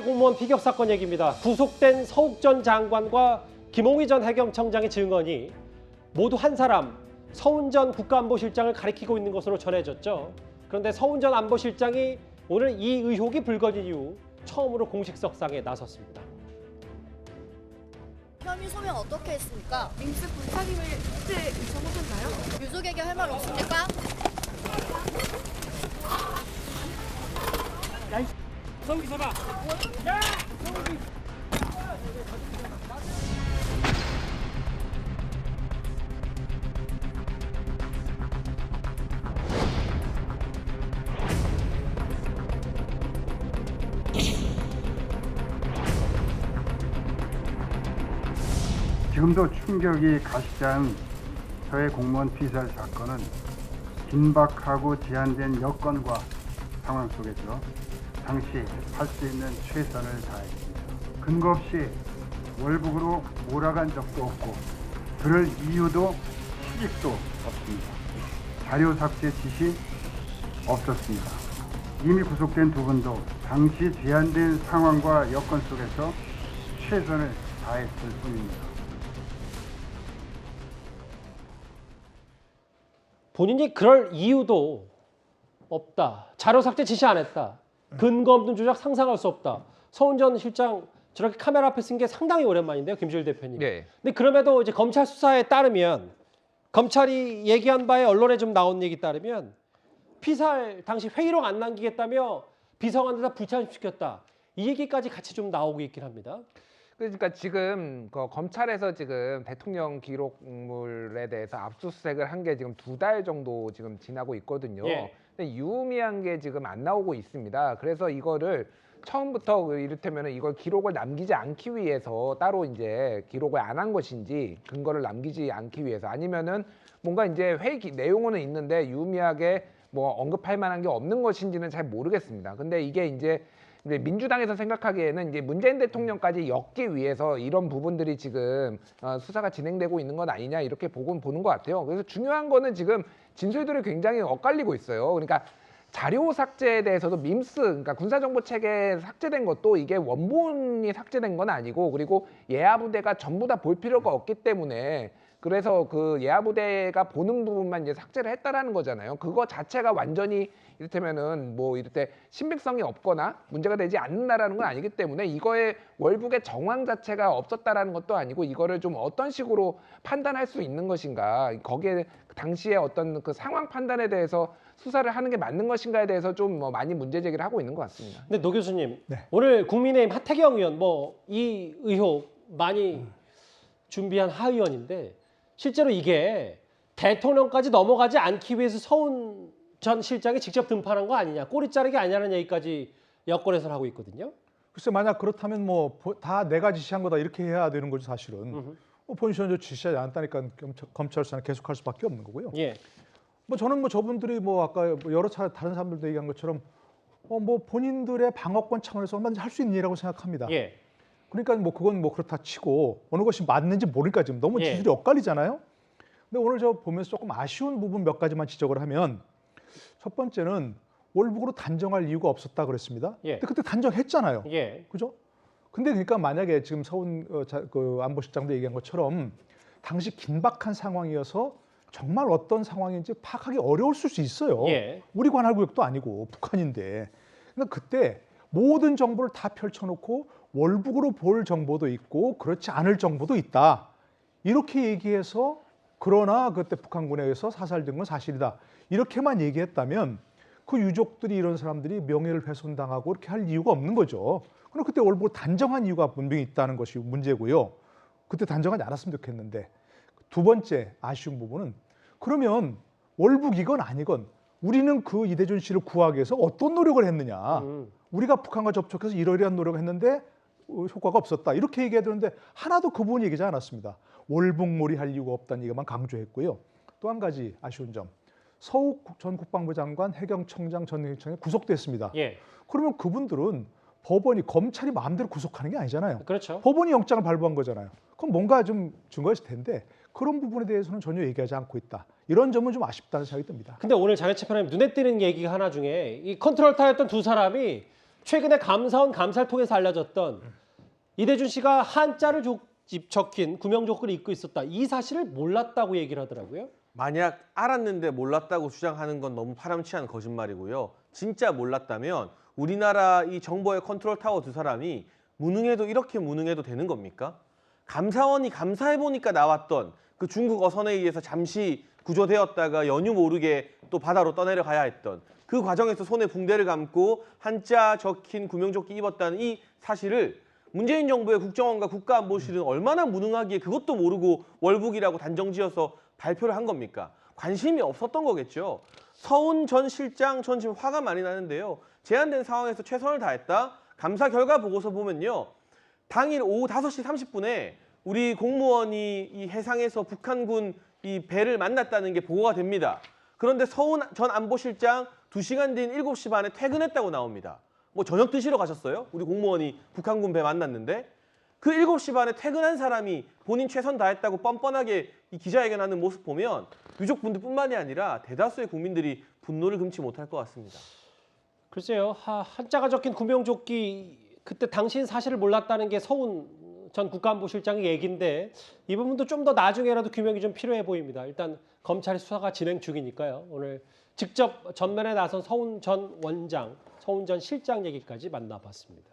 서해 공무원 피격 사건 얘기입니다. 구속된 서욱 전 장관과 김홍희 전 해경청장의 증언이 모두 한 사람, 서훈 전 국가안보실장을 가리키고 있는 것으로 전해졌죠. 그런데 서훈 전 안보실장이 오늘 이 의혹이 불거진 이후 처음으로 공식 석상에 나섰습니다. 혐의 소명 어떻게 했습니까? 민스 불상임을 그때 요청하셨나요? 유족에게 할 말 없습니까? 서욱이 서봐. 지금도 충격이 가시지 서해 공무원 피살 사건은 긴박하고 제한된 여건과 상황 속에서 당시 할 수 있는 최선을 다했습니다. 근거 없이 월북으로 몰아간 적도 없고 그럴 이유도 시직도 없습니다. 자료 삭제 지시 없었습니다. 이미 구속된 두 분도 당시 제한된 상황과 여건 속에서 최선을 다했을 뿐입니다. 본인이 그럴 이유도 없다. 자료 삭제 지시 안 했다. 근거 없는 조작 상상할 수 없다. 서훈 전 실장 저렇게 카메라 앞에 쓴 게 상당히 오랜만인데요, 김주일 대표님. 네. 근데 그럼에도 이제 검찰 수사에 따르면 검찰이 얘기한 바에 언론에 좀 나온 얘기 따르면 피살 당시 회의록 안 남기겠다며 비서관들 다 불참시켰다. 이 얘기까지 같이 좀 나오고 있긴 합니다. 그러니까 지금 검찰에서 지금 대통령 기록물에 대해서 압수수색을 한 게 지금 2달 정도 지금 지나고 있거든요. 예. 근데 유의미한 게 지금 안 나오고 있습니다. 그래서 이거를 처음부터 이를테면 이걸 기록을 남기지 않기 위해서 따로 이제 기록을 안 한 것인지 근거를 남기지 않기 위해서 아니면은 뭔가 이제 회의 내용은 있는데 유의미하게 뭐 언급할 만한 게 없는 것인지는 잘 모르겠습니다. 근데 이게 이제 민주당에서 생각하기에는 이제 문재인 대통령까지 엮기 위해서 이런 부분들이 지금 수사가 진행되고 있는 건 아니냐 이렇게 보는 것 같아요. 그래서 중요한 거는 지금 진술들이 굉장히 엇갈리고 있어요. 그러니까 자료 삭제에 대해서도 밈스, 그러니까 군사정보체계 삭제된 것도 이게 원본이 삭제된 건 아니고 그리고 예하부대가 전부 다 볼 필요가 없기 때문에 그래서 그 예하부대가 보는 부분만 이제 삭제를 했다라는 거잖아요. 그거 자체가 완전히 이를테면은 뭐 이를테 신빙성이 없거나 문제가 되지 않는다라는 건 아니기 때문에 이거의 월북의 정황 자체가 없었다라는 것도 아니고 이거를 좀 어떤 식으로 판단할 수 있는 것인가 거기에 당시에 어떤 그 상황 판단에 대해서 수사를 하는 게 맞는 것인가에 대해서 좀 많이 문제 제기를 하고 있는 것 같습니다. 근데 노 교수님, 네. 오늘 국민의힘 하태경 의원 이 의혹 많이 준비한 하 의원인데 실제로 이게 대통령까지 넘어가지 않기 위해서 서훈 전 실장이 직접 등판한 거 아니냐, 꼬리 자르기 아니냐는 얘기까지 여권에서 하고 있거든요. 글쎄 만약 그렇다면 뭐 다 내가 지시한 거다 이렇게 해야 되는 거죠 사실은. 본인이 지시하지 않았다니까 검찰 수사는 계속할 수밖에 없는 거고요. 예. 뭐 저는 뭐 저분들이 뭐 아까 여러 차례 다른 사람들도 얘기한 것처럼 뭐 본인들의 방어권 차원에서 얼마든지 할 수 있는 일이라고 생각합니다. 예. 그러니까 뭐 그건 뭐 그렇다 치고 어느 것이 맞는지 모르니까 지금 너무 예. 지질이 엇갈리잖아요. 근데 오늘 저 보면서 조금 아쉬운 부분 몇 가지만 지적을 하면 첫 번째는 월북으로 단정할 이유가 없었다 그랬습니다. 예. 근데 그때 단정했잖아요. 예. 그죠? 근데 그러니까 만약에 지금 서훈 그 안보실장도 얘기한 것처럼 당시 긴박한 상황이어서 정말 어떤 상황인지 파악하기 어려울 수 있어요. 예. 우리 관할 구역도 아니고 북한인데. 그러니까 그때 모든 정보를 다 펼쳐놓고 월북으로 볼 정보도 있고 그렇지 않을 정보도 있다. 이렇게 얘기해서 그러나 그때 북한군에 의해서 사살된 건 사실이다. 이렇게만 얘기했다면 그 유족들이 이런 사람들이 명예를 훼손당하고 이렇게 할 이유가 없는 거죠. 그럼 그때 월북을 단정한 이유가 분명히 있다는 것이 문제고요. 그때 단정하지 않았으면 좋겠는데 두 번째 아쉬운 부분은 그러면 월북이건 아니건 우리는 그 이대준 씨를 구하기 위해서 어떤 노력을 했느냐. 우리가 북한과 접촉해서 이러이러한 노력을 했는데 효과가 없었다. 이렇게 얘기해야 되는데 하나도 그 부분 얘기하지 않았습니다. 월북몰이 할 이유가 없다는 얘기만 강조했고요. 또 한 가지 아쉬운 점. 서욱 전 국방부 장관, 해경청장, 전 해경청장이 구속됐습니다. 예. 그러면 그분들은 법원이 검찰이 마음대로 구속하는 게 아니잖아요. 그렇죠. 법원이 영장을 발부한 거잖아요. 그럼 뭔가 좀 증거가 있을 텐데 그런 부분에 대해서는 전혀 얘기하지 않고 있다. 이런 점은 좀 아쉽다는 생각이 듭니다. 근데 오늘 장혜채 편님 눈에 띄는 얘기가 하나 중에 이 컨트롤 타였던 두 사람이 최근에 감사원 감사를 통해서 알려졌던 이대준 씨가 한자를 적힌 구명조끼를 입고 있었다. 이 사실을 몰랐다고 얘기를 하더라고요. 만약 알았는데 몰랐다고 주장하는 건 너무 파렴치한 거짓말이고요. 진짜 몰랐다면 우리나라 이 정보의 컨트롤 타워 두 사람이 무능해도 이렇게 무능해도 되는 겁니까? 감사원이 감사해보니까 나왔던 그 중국 어선에 의해서 잠시 구조되었다가 연유 모르게 또 바다로 떠내려 가야 했던 그 과정에서 손에 붕대를 감고 한자 적힌 구명조끼 입었다는 이 사실을 문재인 정부의 국정원과 국가안보실은 얼마나 무능하기에 그것도 모르고 월북이라고 단정지어서 발표를 한 겁니까? 관심이 없었던 거겠죠. 서훈 전 실장 전 지금 화가 많이 나는데요. 제한된 상황에서 최선을 다했다. 감사 결과 보고서 보면요. 당일 오후 5시 30분에 우리 공무원이 이 해상에서 북한군 이 배를 만났다는 게 보고가 됩니다. 그런데 서훈 전 안보실장 2시간 뒤인 7시 반에 퇴근했다고 나옵니다. 뭐 저녁 드시러 가셨어요? 우리 공무원이 북한군 배 만났는데 그 7시 반에 퇴근한 사람이 본인 최선 다했다고 뻔뻔하게 이 기자회견하는 모습 보면 유족분들뿐만이 아니라 대다수의 국민들이 분노를 금치 못할 것 같습니다. 글쎄요. 한자가 적힌 구명조끼 그때 당신 사실을 몰랐다는 게 서훈 전 국가안보실장의 얘기인데 이 부분도 좀 더 나중에라도 규명이 좀 필요해 보입니다. 일단 검찰의 수사가 진행 중이니까요. 오늘 직접 전면에 나선 서훈 전 원장, 서훈 전 실장 얘기까지 만나봤습니다.